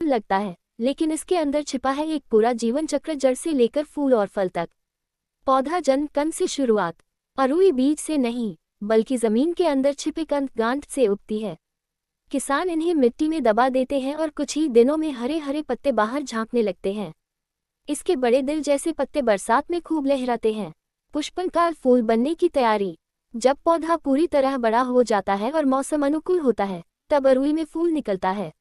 लगता है, लेकिन इसके अंदर छिपा है एक पूरा जीवन चक्र, जड़ से लेकर फूल और फल तक। पौधा जन्म, कंद से शुरुआत। अरुई बीज से नहीं, बल्कि जमीन के अंदर छिपे कंद गांठ से उगती है। किसान इन्हें मिट्टी में दबा देते हैं और कुछ ही दिनों में हरे हरे पत्ते बाहर झांकने लगते हैं। इसके बड़े दिल जैसे पत्ते बरसात में खूब लहराते हैं। पुष्पनकाल, फूल बनने की तैयारी। जब पौधा पूरी तरह बड़ा हो जाता है और मौसम अनुकूल होता है, तब अरुई में फूल निकलता है।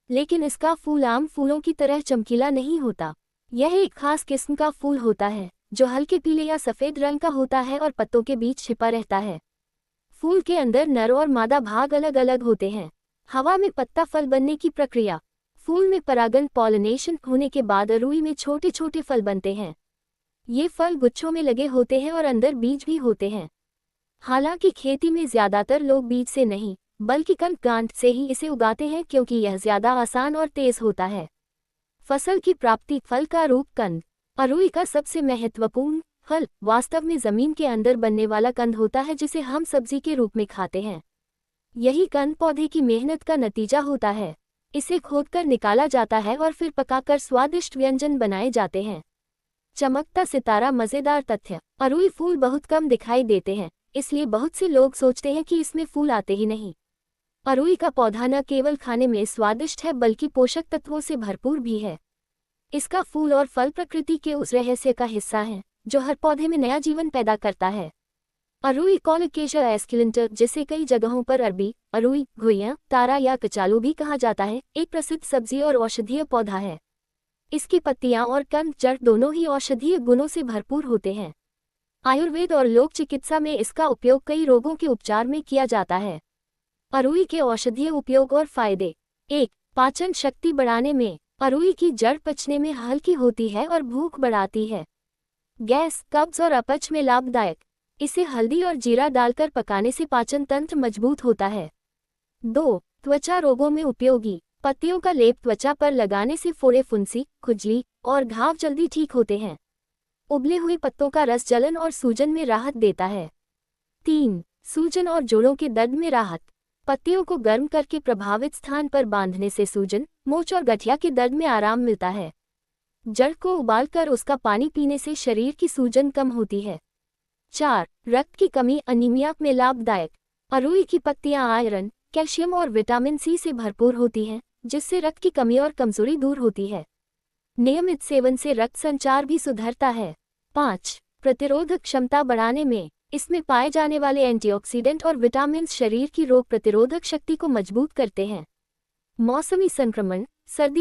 लेकिन इसका फूल आम फूलों की तरह चमकीला नहीं होता। यह एक खास किस्म का फूल होता है, जो हल्के पीले या सफ़ेद रंग का होता है और पत्तों के बीच छिपा रहता है। फूल के अंदर नर और मादा भाग अलग अलग होते हैं। हवा में पत्ता फल बनने की प्रक्रिया। फूल में परागण, पॉलिनेशन होने के बाद अरुई में छोटे छोटे फल बनते हैं। ये फल गुच्छों में लगे होते हैं और अंदर बीज भी होते हैं। हालांकि खेती में ज्यादातर लोग बीज से नहीं, बल्कि कंद गांठ से ही इसे उगाते हैं, क्योंकि यह ज्यादा आसान और तेज होता है। फसल की प्राप्ति। फल का रूप कंद। अरुई का सबसे महत्वपूर्ण फल वास्तव में जमीन के अंदर बनने वाला कंद होता है, जिसे हम सब्जी के रूप में खाते हैं। यही कंद पौधे की मेहनत का नतीजा होता है। इसे खोदकर निकाला जाता है और फिर पकाकर स्वादिष्ट व्यंजन बनाए जाते हैं। चमकता सितारा। मज़ेदार तथ्य, अरुई फूल बहुत कम दिखाई देते हैं, इसलिए बहुत से लोग सोचते हैं कि इसमें फूल आते ही नहीं। अरुई का पौधा न केवल खाने में स्वादिष्ट है, बल्कि पोषक तत्वों से भरपूर भी है। इसका फूल और फल प्रकृति के उस रहस्य का हिस्सा हैं, जो हर पौधे में नया जीवन पैदा करता है। अरुई कोलोकेशिया एस्कुलेंटा, जिसे कई जगहों पर अरबी अरुई, घुइयां, तारा या कचालू भी कहा जाता है, एक प्रसिद्ध सब्जी और औषधीय पौधा है। इसकी पत्तियां और कंद, जड़ दोनों ही औषधीय गुणों से भरपूर होते हैं। आयुर्वेद और लोक चिकित्सा में इसका उपयोग कई रोगों के उपचार में किया जाता है। अरुई के औषधीय उपयोग और फायदे। 1. पाचन शक्ति बढ़ाने में। अरुई की जड़ पचने में हल्की होती है और भूख बढ़ाती है। गैस, कब्ज और अपच में लाभदायक। इसे हल्दी और जीरा डालकर पकाने से पाचन तंत्र मजबूत होता है। 2. त्वचा रोगों में उपयोगी। पत्तियों का लेप त्वचा पर लगाने से फोड़े, फुंसी, खुजली और घाव जल्दी ठीक होते हैं। उबले हुए पत्तों का रस जलन और सूजन में राहत देता है। 3. सूजन और जोड़ों के दर्द में राहत। पत्तियों को गर्म करके प्रभावित स्थान पर बांधने से सूजन, मोच और गठिया के दर्द में आराम मिलता है। जड़ को उबालकर उसका पानी पीने से शरीर की सूजन कम होती है। 4. रक्त की कमी, अनीमिया में लाभदायक। अरुई की पत्तियां आयरन, कैल्शियम और विटामिन सी से भरपूर होती हैं, जिससे रक्त की कमी और कमजोरी दूर होती है। नियमित सेवन से रक्त संचार भी सुधरता है। 5. प्रतिरोधक क्षमता बढ़ाने में। इसमें पाए जाने वाले एंटीऑक्सीडेंट और विटामिन शरीर की रोग प्रतिरोधक शक्ति को मजबूत करते हैं। मौसमी संक्रमण। सर्दी,